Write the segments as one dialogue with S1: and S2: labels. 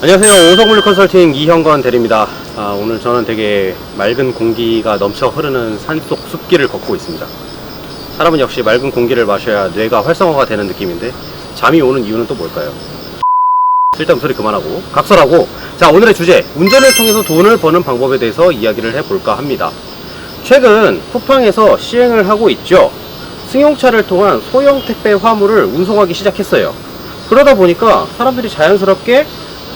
S1: 안녕하세요. 오성물 컨설팅 이형건 대리입니다. 오늘 저는 되게 맑은 공기가 넘쳐 흐르는 산속 숲길을 걷고 있습니다. 사람은 역시 맑은 공기를 마셔야 뇌가 활성화가 되는 느낌인데 잠이 오는 이유는 또 뭘까요? 쓸데없는 소리 그만하고 각설하고, 자, 오늘의 주제, 운전을 통해서 돈을 버는 방법에 대해서 이야기를 해볼까 합니다. 최근 쿠팡에서 시행을 하고 있죠. 승용차를 통한 소형 택배 화물을 운송하기 시작했어요. 그러다 보니까 사람들이 자연스럽게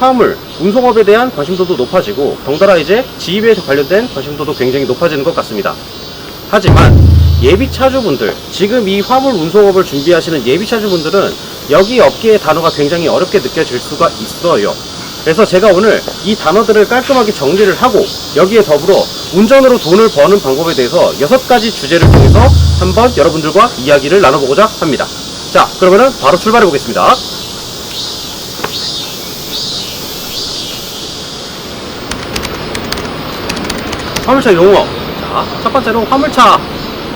S1: 화물, 운송업에 대한 관심도도 높아지고, 덩달아 이제 지입에 관련된 관심도도 굉장히 높아지는 것 같습니다. 하지만 예비차주분들, 지금 이 화물 운송업을 준비하시는 예비차주분들은 여기 업계의 단어가 굉장히 어렵게 느껴질 수가 있어요. 그래서 제가 오늘 이 단어들을 깔끔하게 정리를 하고, 여기에 더불어 운전으로 돈을 버는 방법에 대해서 6가지 주제를 통해서 한번 여러분들과 이야기를 나눠보고자 합니다. 자, 그러면은 바로 출발해 보겠습니다. 화물차 용어. 자, 첫 번째로 화물차.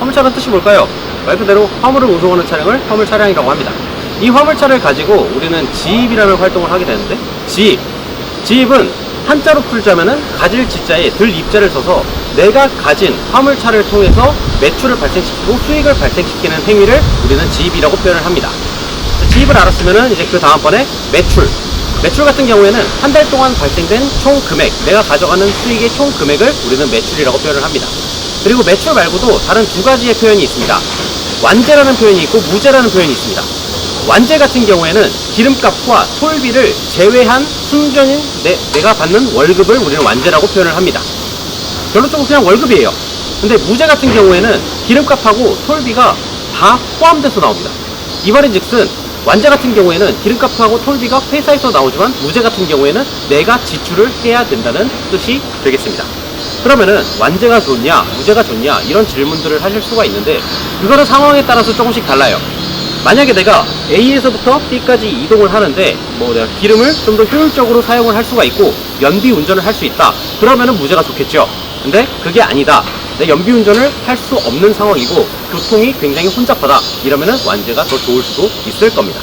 S1: 화물차는 뜻이 뭘까요? 말 그대로 화물을 운송하는 차량을 화물차량이라고 합니다. 이 화물차를 가지고 우리는 지입이라는 활동을 하게 되는데, 지입은 한자로 풀자면은 가질 지자에 들 입자를 써서 내가 가진 화물차를 통해서 매출을 발생시키고 수익을 발생시키는 행위를 우리는 지입이라고 표현을 합니다. 지입을 알았으면은 이제 그 다음번에 매출 같은 경우에는 한 달 동안 발생된 총 금액, 내가 가져가는 수익의 총 금액을 우리는 매출이라고 표현을 합니다. 그리고 매출 말고도 다른 2가지의 표현이 있습니다. 완제라는 표현이 있고 무제라는 표현이 있습니다. 완제 같은 경우에는 기름값과 톨비를 제외한 순전인 내가 받는 월급을 우리는 완제라고 표현을 합니다. 결론적으로 그냥 월급이에요. 근데 무제 같은 경우에는 기름값하고 톨비가 다 포함돼서 나옵니다. 이 말인즉슨 완제 같은 경우에는 기름값하고 톨비가 회사에서 나오지만, 무제 같은 경우에는 내가 지출을 해야 된다는 뜻이 되겠습니다. 그러면은 완제가 좋냐 무제가 좋냐 이런 질문들을 하실 수가 있는데, 그거는 상황에 따라서 조금씩 달라요. 만약에 내가 A에서부터 B까지 이동을 하는데 내가 기름을 좀 더 효율적으로 사용을 할 수가 있고 연비 운전을 할 수 있다, 그러면은 무제가 좋겠죠. 근데 그게 아니다, 내 연비 운전을 할 수 없는 상황이고 교통이 굉장히 혼잡하다, 이러면은 완제가 더 좋을 수도 있을 겁니다.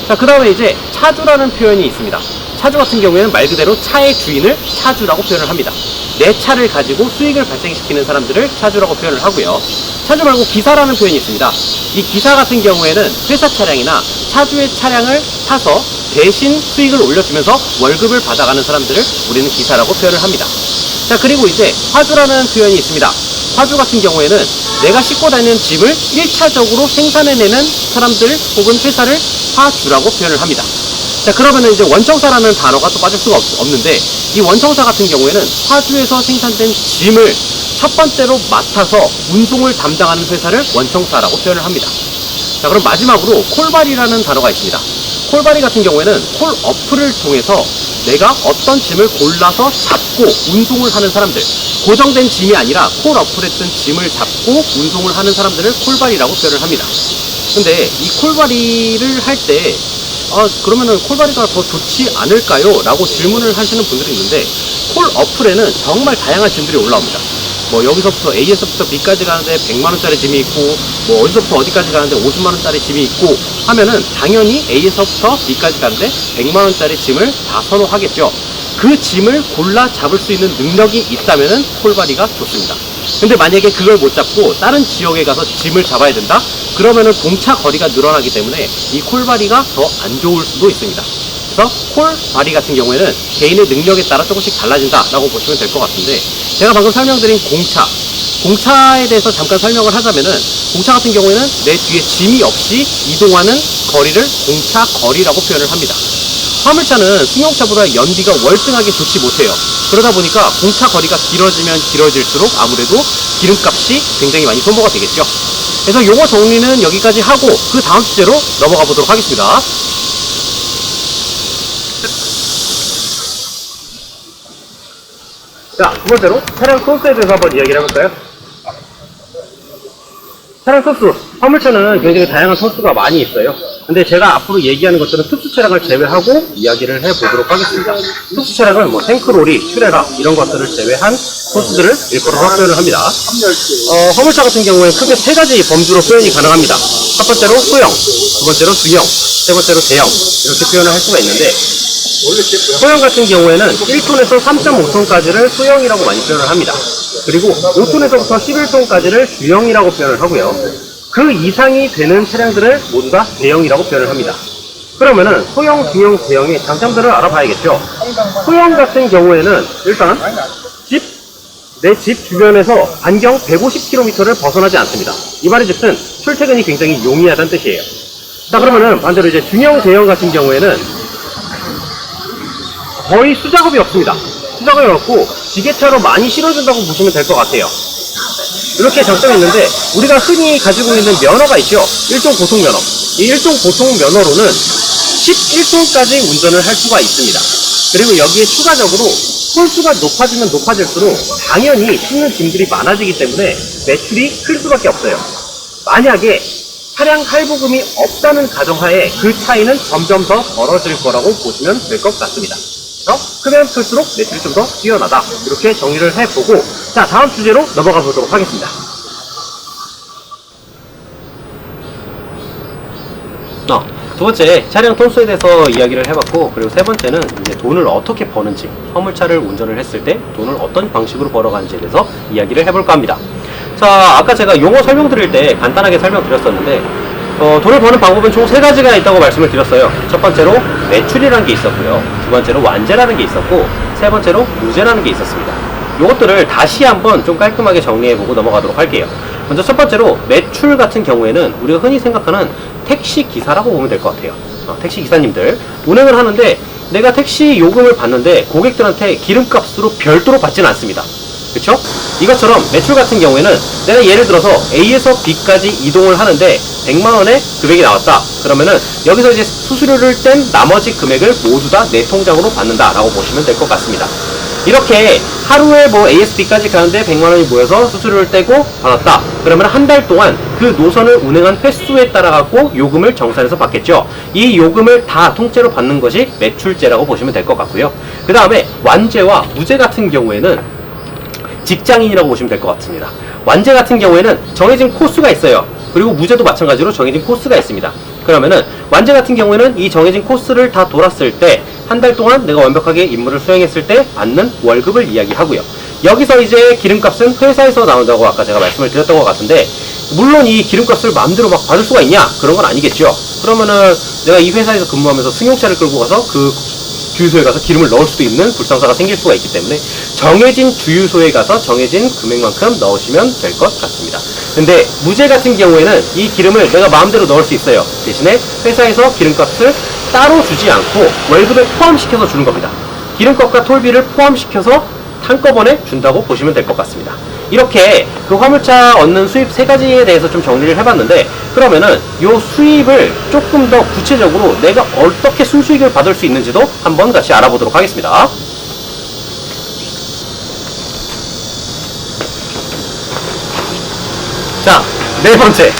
S1: 자, 그 다음에 이제 차주라는 표현이 있습니다. 차주 같은 경우에는 말 그대로 차의 주인을 차주라고 표현을 합니다. 내 차를 가지고 수익을 발생시키는 사람들을 차주라고 표현을 하고요. 차주 말고 기사라는 표현이 있습니다. 이 기사 같은 경우에는 회사 차량이나 차주의 차량을 타서 대신 수익을 올려주면서 월급을 받아가는 사람들을 우리는 기사라고 표현을 합니다. 자, 그리고 이제 화주라는 표현이 있습니다. 화주 같은 경우에는 내가 싣고 다니는 짐을 1차적으로 생산해내는 사람들 혹은 회사를 화주라고 표현을 합니다. 자, 그러면은 이제 원청사라는 단어가 또 빠질 수가 없는데, 이 원청사 같은 경우에는 화주에서 생산된 짐을 첫 번째로 맡아서 운송을 담당하는 회사를 원청사라고 표현을 합니다. 자, 그럼 마지막으로 콜바리라는 단어가 있습니다. 콜바리 같은 경우에는 콜 어플을 통해서 내가 어떤 짐을 골라서 잡고 운송을 하는 사람들, 고정된 짐이 아니라 콜 어플에 뜬 짐을 잡고 운송을 하는 사람들을 콜바리라고 표현을 합니다. 근데 이 콜바리를 할 때 그러면은 콜바리가 더 좋지 않을까요? 라고 질문을 하시는 분들이 있는데, 콜 어플에는 정말 다양한 짐들이 올라옵니다. 여기서부터 A에서부터 B까지 가는데 100만원짜리 짐이 있고, 어디서부터 어디까지 가는데 50만원짜리 짐이 있고 하면은 당연히 A에서부터 B까지 가는데 100만원짜리 짐을 다 선호하겠죠. 그 짐을 골라 잡을 수 있는 능력이 있다면은 콜바리가 좋습니다. 근데 만약에 그걸 못 잡고 다른 지역에 가서 짐을 잡아야 된다? 그러면은 동차 거리가 늘어나기 때문에 이 콜바리가 더 안 좋을 수도 있습니다. 그래서 콜바리 같은 경우에는 개인의 능력에 따라 조금씩 달라진다라고 보시면 될 것 같은데, 제가 방금 설명드린 공차에 대해서 잠깐 설명을 하자면은, 공차 같은 경우에는 내 뒤에 짐이 없이 이동하는 거리를 공차 거리라고 표현을 합니다. 화물차는 승용차보다 연비가 월등하게 좋지 못해요. 그러다 보니까 공차 거리가 길어지면 길어질수록 아무래도 기름값이 굉장히 많이 소모가 되겠죠. 그래서 요거 정리는 여기까지 하고 그 다음 주제로 넘어가 보도록 하겠습니다. 자, 두 번째로 차량 소스에 대해서 한번 이야기를 해볼까요? 차량 소스, 화물차는 굉장히 다양한 소스가 많이 있어요. 근데 제가 앞으로 얘기하는 것들은 특수 차량을 제외하고 이야기를 해보도록 하겠습니다. 특수 차량은 탱크로리, 슈레라 이런 것들을 제외한 소스들을 일컬어서 표현을 합니다. 화물차 같은 경우에 크게 3가지 범주로 표현이 가능합니다. 첫 번째로 소형, 두 번째로 중형, 세 번째로 대형, 이렇게 표현을 할 수가 있는데, 소형 같은 경우에는 1톤에서 3.5톤까지를 소형이라고 많이 표현을 합니다. 그리고 5톤에서부터 11톤까지를 주형이라고 표현을 하고요. 그 이상이 되는 차량들을 모두 다 대형이라고 표현을 합니다. 그러면은 소형, 중형, 대형의 장점들을 알아봐야겠죠. 소형 같은 경우에는 일단 내 집 주변에서 반경 150km를 벗어나지 않습니다. 이 말의 즉슨 출퇴근이 굉장히 용이하다는 뜻이에요. 자, 그러면은 반대로 이제 중형, 대형 같은 경우에는 거의 수작업이 없습니다. 수작업이 없고 지게차로 많이 실어준다고 보시면 될 것 같아요. 이렇게 장점이 있는데 우리가 흔히 가지고 있는 면허가 있죠. 1종 보통면허. 이 1종 보통면허로는 11톤까지 운전을 할 수가 있습니다. 그리고 여기에 추가적으로 홀수가 높아지면 높아질수록 당연히 싣는 짐들이 많아지기 때문에 매출이 클 수밖에 없어요. 만약에 차량 할부금이 없다는 가정하에 그 차이는 점점 더 벌어질 거라고 보시면 될 것 같습니다. 그래서 크면 클수록 매출이 좀 더 뛰어나다. 이렇게 정리를 해보고, 자, 다음 주제로 넘어가 보도록 하겠습니다. 두 번째, 차량 톤수에 대해서 이야기를 해봤고, 그리고 세 번째는 이제 돈을 어떻게 버는지, 화물차를 운전을 했을 때 돈을 어떤 방식으로 벌어가는지에 대해서 이야기를 해볼까 합니다. 자, 아까 제가 용어 설명드릴 때 간단하게 설명드렸었는데, 돈을 버는 방법은 총 3가지가 있다고 말씀을 드렸어요. 첫 번째로 매출이라는 게 있었고요. 두 번째로 완제라는 게 있었고, 세 번째로 무제라는 게 있었습니다. 이것들을 다시 한번 좀 깔끔하게 정리해보고 넘어가도록 할게요. 먼저 첫 번째로 매출 같은 경우에는 우리가 흔히 생각하는 택시 기사라고 보면 될 것 같아요. 택시 기사님들 운행을 하는데 내가 택시 요금을 받는데 고객들한테 기름값으로 별도로 받지는 않습니다. 그쵸? 이것처럼 매출 같은 경우에는 내가 예를 들어서 A에서 B까지 이동을 하는데 100만원의 금액이 나왔다. 그러면은 여기서 이제 수수료를 뗀 나머지 금액을 모두 다 내 통장으로 받는다 라고 보시면 될 것 같습니다. 이렇게 하루에 뭐 A에서 B까지 가는데 100만원이 모여서 수수료를 떼고 받았다. 그러면 한 달 동안 그 노선을 운행한 횟수에 따라 갖고 요금을 정산해서 받겠죠. 이 요금을 다 통째로 받는 것이 매출제라고 보시면 될 것 같고요. 그 다음에 완제와 무제 같은 경우에는 직장인이라고 보시면 될 것 같습니다. 완제 같은 경우에는 정해진 코스가 있어요. 그리고 무제도 마찬가지로 정해진 코스가 있습니다. 그러면은 완제 같은 경우에는 이 정해진 코스를 다 돌았을 때 한 달 동안 내가 완벽하게 임무를 수행했을 때 받는 월급을 이야기하고요. 여기서 이제 기름값은 회사에서 나온다고 아까 제가 말씀을 드렸던 것 같은데, 물론 이 기름값을 마음대로 막 받을 수가 있냐? 그런 건 아니겠죠. 그러면은 내가 이 회사에서 근무하면서 승용차를 끌고 가서 그 주유소에 가서 기름을 넣을 수도 있는 불상사가 생길 수가 있기 때문에 정해진 주유소에 가서 정해진 금액만큼 넣으시면 될 것 같습니다. 근데 무제 같은 경우에는 이 기름을 내가 마음대로 넣을 수 있어요. 대신에 회사에서 기름값을 따로 주지 않고 월급에 포함시켜서 주는 겁니다. 기름값과 톨비를 포함시켜서 한꺼번에 준다고 보시면 될 것 같습니다. 이렇게 그 화물차 얻는 수입 3가지에 대해서 좀 정리를 해봤는데, 그러면은 요 수입을 조금 더 구체적으로 내가 어떻게 순수익을 받을 수 있는지도 한번 같이 알아보도록 하겠습니다. 자, 네 번째.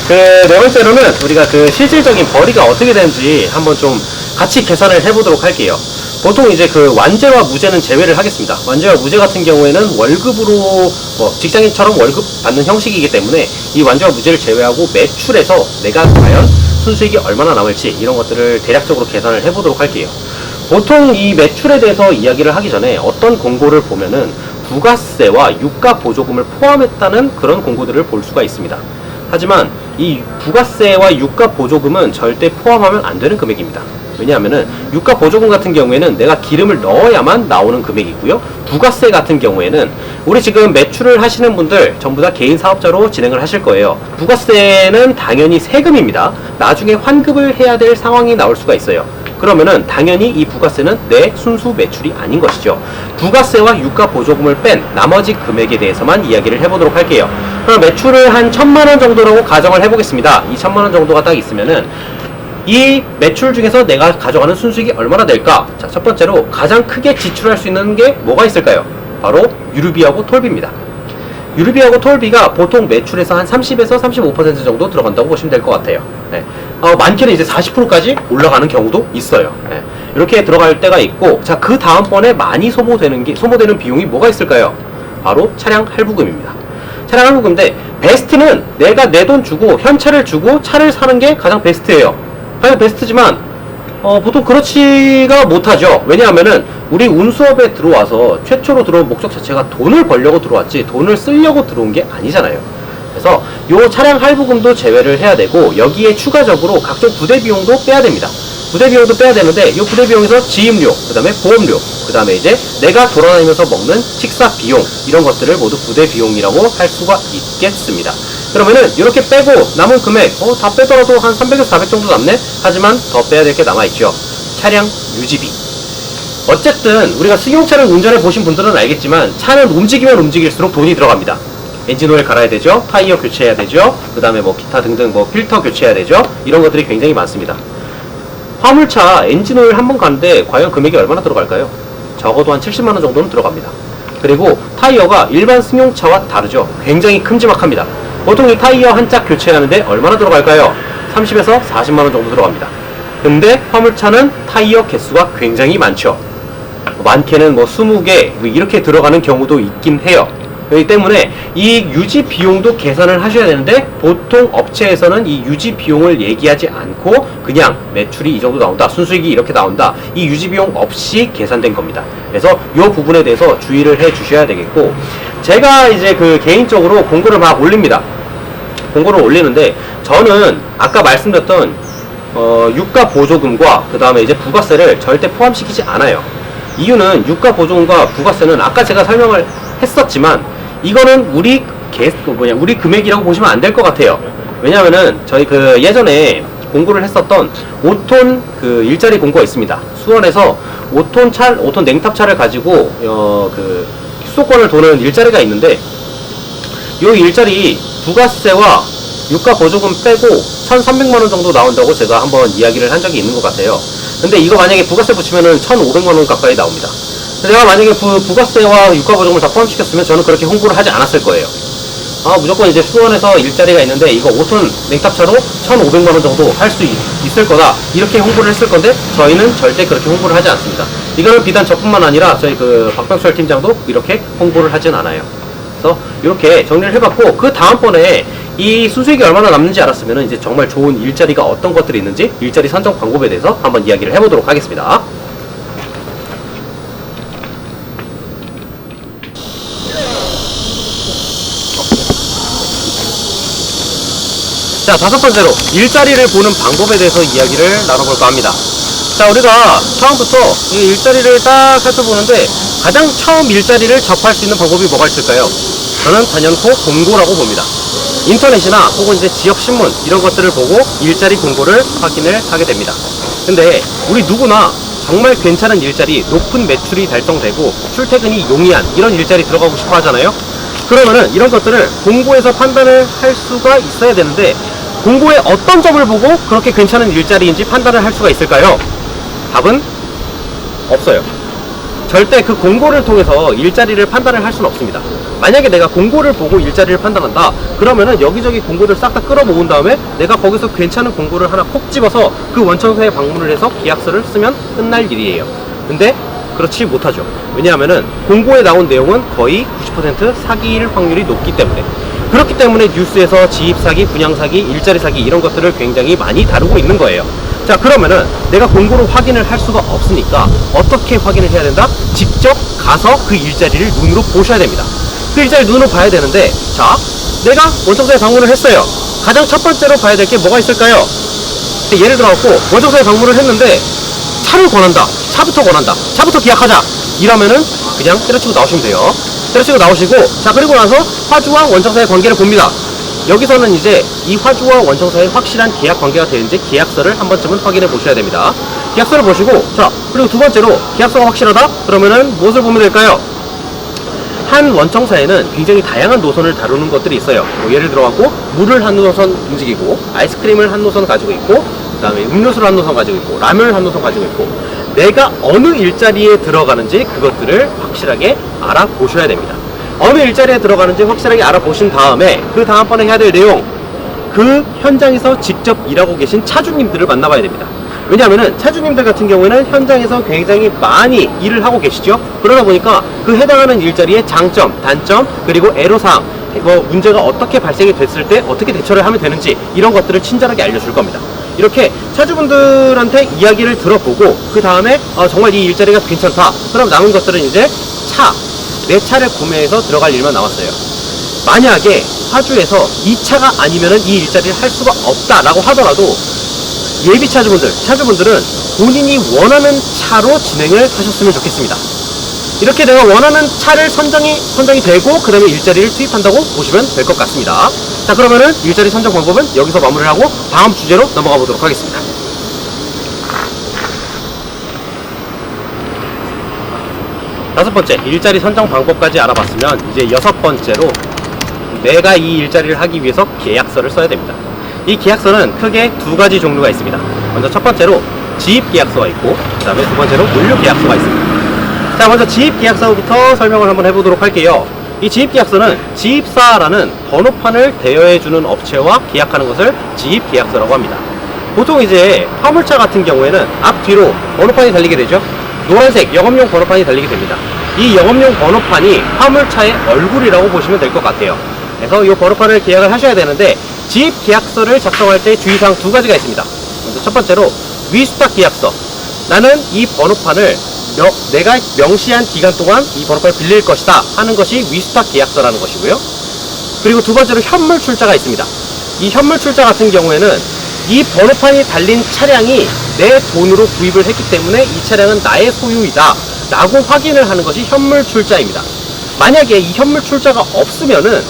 S1: 네 번째로는 우리가 그 실질적인 벌이가 어떻게 되는지 한번 좀 같이 계산을 해보도록 할게요. 보통 이제 그 완제와 무제는 제외를 하겠습니다. 완제와 무제 같은 경우에는 월급으로 직장인처럼 월급 받는 형식이기 때문에 이 완제와 무제를 제외하고 매출에서 내가 과연 순수익이 얼마나 남을지 이런 것들을 대략적으로 계산을 해보도록 할게요. 보통 이 매출에 대해서 이야기를 하기 전에 어떤 공고를 보면은 부가세와 유가 보조금을 포함했다는 그런 공고들을 볼 수가 있습니다. 하지만 이 부가세와 유가 보조금은 절대 포함하면 안 되는 금액입니다. 왜냐하면은 유가 보조금 같은 경우에는 내가 기름을 넣어야만 나오는 금액이고요. 부가세 같은 경우에는 우리 지금 매출을 하시는 분들 전부 다 개인 사업자로 진행을 하실 거예요. 부가세는 당연히 세금입니다. 나중에 환급을 해야 될 상황이 나올 수가 있어요. 그러면은 당연히 이 부가세는 내 순수 매출이 아닌 것이죠. 부가세와 유가 보조금을 뺀 나머지 금액에 대해서만 이야기를 해보도록 할게요. 그럼 매출을 한 1000만원 정도라고 가정을 해보겠습니다. 이 1000만원 정도가 딱 있으면은 이 매출 중에서 내가 가져가는 순수익이 얼마나 될까? 자, 첫 번째로 가장 크게 지출할 수 있는 게 뭐가 있을까요? 바로 유류비하고 톨비입니다. 유류비하고 톨비가 보통 매출에서 한 30에서 35% 정도 들어간다고 보시면 될 것 같아요. 네. 많게는 이제 40%까지 올라가는 경우도 있어요. 네. 이렇게 들어갈 때가 있고, 자, 그 다음번에 많이 소모되는 비용이 뭐가 있을까요? 바로 차량 할부금입니다. 차량 할부금인데, 베스트는 내가 내 돈 주고 현차를 주고 차를 사는 게 가장 베스트예요. 가장 베스트지만 보통 그렇지가 못하죠. 왜냐하면은 우리 운수업에 들어와서 최초로 들어온 목적 자체가 돈을 벌려고 들어왔지 돈을 쓰려고 들어온 게 아니잖아요. 그래서 요 차량 할부금도 제외를 해야 되고, 여기에 추가적으로 각종 부대 비용도 빼야 됩니다. 부대 비용도 빼야 되는데, 이 부대 비용에서 지임료, 그 다음에 보험료, 그 다음에 이제 내가 돌아다니면서 먹는 식사 비용, 이런 것들을 모두 부대 비용이라고 할 수가 있겠습니다. 그러면은 이렇게 빼고 남은 금액 다 빼더라도 한 300에서 400 정도 남네? 하지만 더 빼야 될 게 남아있죠. 차량 유지비. 어쨌든 우리가 승용차를 운전해 보신 분들은 알겠지만, 차는 움직이면 움직일수록 돈이 들어갑니다. 엔진오일 갈아야 되죠, 타이어 교체해야 되죠, 그 다음에 뭐 기타 등등 뭐 필터 교체해야 되죠. 이런 것들이 굉장히 많습니다. 화물차 엔진오일 한 번 가는데 과연 금액이 얼마나 들어갈까요? 적어도 한 70만원 정도는 들어갑니다. 그리고 타이어가 일반 승용차와 다르죠. 굉장히 큼지막합니다. 보통 이 타이어 한 짝 교체하는데 얼마나 들어갈까요? 30에서 40만원 정도 들어갑니다. 근데 화물차는 타이어 개수가 굉장히 많죠. 많게는 뭐 20개 이렇게 들어가는 경우도 있긴 해요. 그렇기 때문에 이 유지 비용도 계산을 하셔야 되는데, 보통 업체에서는 이 유지 비용을 얘기하지 않고 그냥 매출이 이 정도 나온다, 순수익이 이렇게 나온다, 이 유지 비용 없이 계산된 겁니다. 그래서 이 부분에 대해서 주의를 해 주셔야 되겠고, 제가 이제 개인적으로 공고를 막 올립니다. 공고를 올리는데, 저는 아까 말씀드렸던 유가 보조금과 그 다음에 이제 부가세를 절대 포함시키지 않아요. 이유는 유가 보조금과 부가세는 아까 제가 설명을 했었지만, 이거는 우리 금액이라고 보시면 안 될 것 같아요. 왜냐면은 저희 예전에 공고를 했었던 5톤 일자리 공고가 있습니다. 수원에서 5톤 냉탑차를 가지고 수도권을 도는 일자리가 있는데, 이 일자리 부가세와 유가 보조금 빼고 1,300만원 정도 나온다고 제가 한번 이야기를 한 적이 있는 것 같아요. 근데 이거 만약에 부가세 붙이면은 1,500만원 가까이 나옵니다. 내가 만약에 부가세와 유가 보조금을 다 포함시켰으면 저는 그렇게 홍보를 하지 않았을 거예요. 무조건 이제 수원에서 일자리가 있는데 이거 5톤 냉탑차로 1,500만원 정도 할 수 있을 거다, 이렇게 홍보를 했을 건데, 저희는 절대 그렇게 홍보를 하지 않습니다. 이거는 비단 저뿐만 아니라 저희 박병철 팀장도 이렇게 홍보를 하진 않아요. 그래서 이렇게 정리를 해봤고, 그 다음번에 이 순수익이 얼마나 남는지 알았으면 이제 정말 좋은 일자리가 어떤 것들이 있는지, 일자리 선정 방법에 대해서 한번 이야기를 해보도록 하겠습니다. 자, 다섯 번째로 일자리를 보는 방법에 대해서 이야기를 나눠볼까 합니다. 자, 우리가 처음부터 이 일자리를 딱 살펴보는데, 가장 처음 일자리를 접할 수 있는 방법이 뭐가 있을까요? 저는 단연코 공고라고 봅니다. 인터넷이나 혹은 이제 지역신문 이런 것들을 보고 일자리 공고를 확인을 하게 됩니다. 근데 우리 누구나 정말 괜찮은 일자리, 높은 매출이 달성되고 출퇴근이 용이한 이런 일자리 들어가고 싶어 하잖아요. 그러면은 이런 것들을 공고에서 판단을 할 수가 있어야 되는데, 공고의 어떤 점을 보고 그렇게 괜찮은 일자리인지 판단을 할 수가 있을까요? 답은 없어요. 절대 그 공고를 통해서 일자리를 판단을 할 수는 없습니다. 만약에 내가 공고를 보고 일자리를 판단한다, 그러면은 여기저기 공고를 싹 다 끌어모은 다음에 내가 거기서 괜찮은 공고를 하나 콕 집어서 그 원청사에 방문을 해서 계약서를 쓰면 끝날 일이에요. 근데 그렇지 못하죠. 왜냐하면은 공고에 나온 내용은 거의 90% 사기일 확률이 높기 때문에. 그렇기 때문에 뉴스에서 지입사기, 분양사기, 일자리 사기 이런 것들을 굉장히 많이 다루고 있는 거예요. 자, 그러면은 내가 공고로 확인을 할 수가 없으니까 어떻게 확인을 해야 된다? 직접 가서 그 일자리를 눈으로 보셔야 됩니다. 그 일자리를 눈으로 봐야 되는데, 자, 내가 원청사에 방문을 했어요. 가장 첫 번째로 봐야 될 게 뭐가 있을까요? 예를 들어갖고 원청사에 방문을 했는데 차를 권한다, 차부터 권한다, 차부터 계약하자, 이러면은 그냥 때려치고 나오시면 돼요. 때려치고 나오시고, 자, 그리고 나서 화주와 원청사의 관계를 봅니다. 여기서는 이제 이 화주와 원청사의 확실한 계약 관계가 되는지 계약서를 한 번쯤은 확인해 보셔야 됩니다. 계약서를 보시고, 자, 그리고 두 번째로 계약서가 확실하다? 그러면은 무엇을 보면 될까요? 한 원청사에는 굉장히 다양한 노선을 다루는 것들이 있어요. 예를 들어갖고 물을 한 노선 움직이고, 아이스크림을 한 노선 가지고 있고, 그 다음에 음료수를 한 노선 가지고 있고, 라면을 한 노선 가지고 있고, 내가 어느 일자리에 들어가는지 그것들을 확실하게 알아보셔야 됩니다. 어느 일자리에 들어가는지 확실하게 알아보신 다음에 그 다음번에 해야 될 내용, 그 현장에서 직접 일하고 계신 차주님들을 만나봐야 됩니다. 왜냐하면은 차주님들 같은 경우에는 현장에서 굉장히 많이 일을 하고 계시죠. 그러다 보니까 그 해당하는 일자리의 장점, 단점, 그리고 애로사항, 문제가 어떻게 발생이 됐을 때 어떻게 대처를 하면 되는지 이런 것들을 친절하게 알려줄 겁니다. 이렇게 차주분들한테 이야기를 들어보고 그 다음에 정말 이 일자리가 괜찮다. 그럼 남은 것들은 이제 내 차를 구매해서 들어갈 일만 남았어요. 만약에 파주에서 이 차가 아니면은 이 일자리를 할 수가 없다라고 하더라도 예비 차주분들은 본인이 원하는 차로 진행을 하셨으면 좋겠습니다. 이렇게 내가 원하는 차를 선정이 되고 그 다음에 일자리를 투입한다고 보시면 될 것 같습니다. 자, 그러면은 일자리 선정 방법은 여기서 마무리를 하고 다음 주제로 넘어가 보도록 하겠습니다. 다섯 번째, 일자리 선정 방법까지 알아봤으면 이제 여섯 번째로 내가 이 일자리를 하기 위해서 계약서를 써야 됩니다. 이 계약서는 크게 두 가지 종류가 있습니다. 먼저 첫 번째로 지입 계약서가 있고 그 다음에 두 번째로 물류 계약서가 있습니다. 자, 먼저 지입 계약서부터 설명을 한번 해보도록 할게요. 이 지입 계약서는 지입사라는 번호판을 대여해주는 업체와 계약하는 것을 지입 계약서라고 합니다. 보통 이제 화물차 같은 경우에는 앞뒤로 번호판이 달리게 되죠. 노란색 영업용 번호판이 달리게 됩니다. 이 영업용 번호판이 화물차의 얼굴이라고 보시면 될 것 같아요. 그래서 이 번호판을 계약을 하셔야 되는데 지입 계약서를 작성할 때 주의사항 두 가지가 있습니다. 먼저 첫 번째로 위수탁 계약서. 나는 이 번호판을 내가 명시한 기간 동안 이 번호판을 빌릴 것이다 하는 것이 위수탁 계약서라는 것이고요. 그리고 두 번째로 현물 출자가 있습니다. 이 현물 출자 같은 경우에는 이 번호판이 달린 차량이 내 돈으로 구입을 했기 때문에 이 차량은 나의 소유이다 라고 확인을 하는 것이 현물 출자입니다. 만약에 이 현물 출자가 없으면은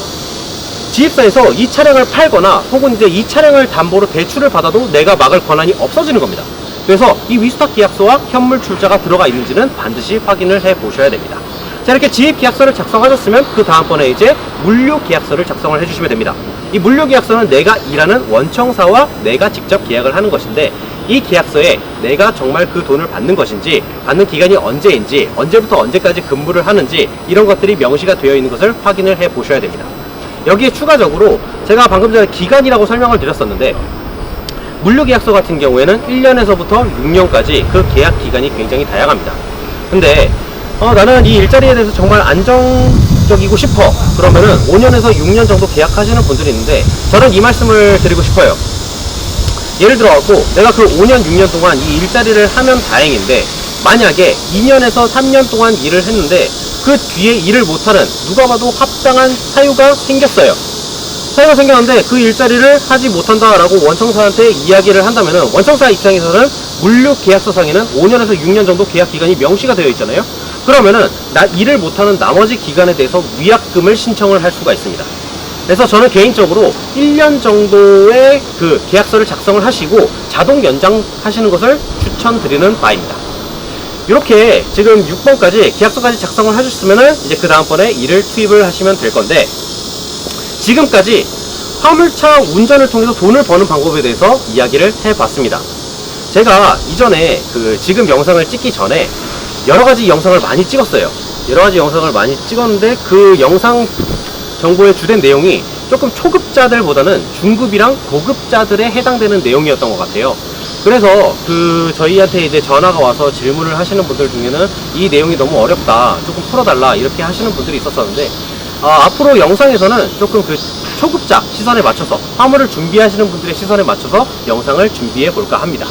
S1: 지입사에서 이 차량을 팔거나 혹은 이제 이 차량을 담보로 대출을 받아도 내가 막을 권한이 없어지는 겁니다. 그래서 이 위수탁 계약서와 현물 출자가 들어가 있는지는 반드시 확인을 해 보셔야 됩니다. 자, 이렇게 지입 계약서를 작성하셨으면 그 다음번에 이제 물류 계약서를 작성을 해주시면 됩니다. 이 물류 계약서는 내가 일하는 원청사와 내가 직접 계약을 하는 것인데 이 계약서에 내가 정말 그 돈을 받는 것인지, 받는 기간이 언제인지, 언제부터 언제까지 근무를 하는지 이런 것들이 명시가 되어 있는 것을 확인을 해 보셔야 됩니다. 여기에 추가적으로 제가 방금 전에 기간이라고 설명을 드렸었는데 물류계약서 같은 경우에는 1년에서부터 6년까지 그 계약 기간이 굉장히 다양합니다. 근데 나는 이 일자리에 대해서 정말 안정적이고 싶어. 그러면은 5년에서 6년 정도 계약하시는 분들이 있는데 저는 이 말씀을 드리고 싶어요. 예를 들어갖고 내가 그 5년, 6년 동안 이 일자리를 하면 다행인데 만약에 2년에서 3년 동안 일을 했는데 그 뒤에 일을 못하는 누가 봐도 합당한 사유가 생겼어요. 사유가 생겼는데 그 일자리를 하지 못한다라고 원청사한테 이야기를 한다면은 원청사 입장에서는 물류 계약서상에는 5년에서 6년 정도 계약 기간이 명시가 되어 있잖아요. 그러면은 일을 못하는 나머지 기간에 대해서 위약금을 신청을 할 수가 있습니다. 그래서 저는 개인적으로 1년 정도의 그 계약서를 작성을 하시고 자동 연장하시는 것을 추천드리는 바입니다. 이렇게 지금 6번까지 계약서까지 작성을 하셨으면은 이제 그 다음번에 일을 투입을 하시면 될 건데 지금까지 화물차 운전을 통해서 돈을 버는 방법에 대해서 이야기를 해봤습니다. 제가 이전에 지금 영상을 찍기 전에 여러가지 영상을 많이 찍었어요. 여러가지 영상을 많이 찍었는데 그 영상 정보의 주된 내용이 조금 초급자들보다는 중급이랑 고급자들에 해당되는 내용이었던 것 같아요. 그래서 저희한테 이제 전화가 와서 질문을 하시는 분들 중에는 이 내용이 너무 어렵다, 조금 풀어달라 이렇게 하시는 분들이 있었었는데 앞으로 영상에서는 조금 초급자 시선에 맞춰서 화물을 준비하시는 분들의 시선에 맞춰서 영상을 준비해 볼까 합니다.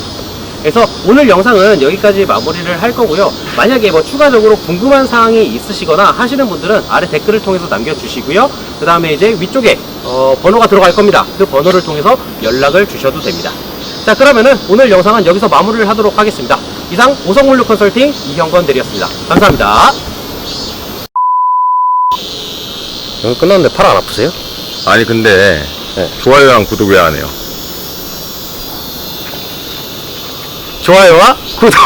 S1: 그래서 오늘 영상은 여기까지 마무리를 할 거고요. 만약에 추가적으로 궁금한 사항이 있으시거나 하시는 분들은 아래 댓글을 통해서 남겨주시고요. 그 다음에 이제 위쪽에 번호가 들어갈 겁니다. 그 번호를 통해서 연락을 주셔도 됩니다. 자, 그러면은 오늘 영상은 여기서 마무리를 하도록 하겠습니다. 이상 오성물류 컨설팅 이형건 대리였습니다. 감사합니다. 여기 끝났는데 팔 안 아프세요?
S2: 아니 근데
S1: 네.
S2: 좋아요랑 구독 왜 안 해요?
S1: 좋아요와 구독!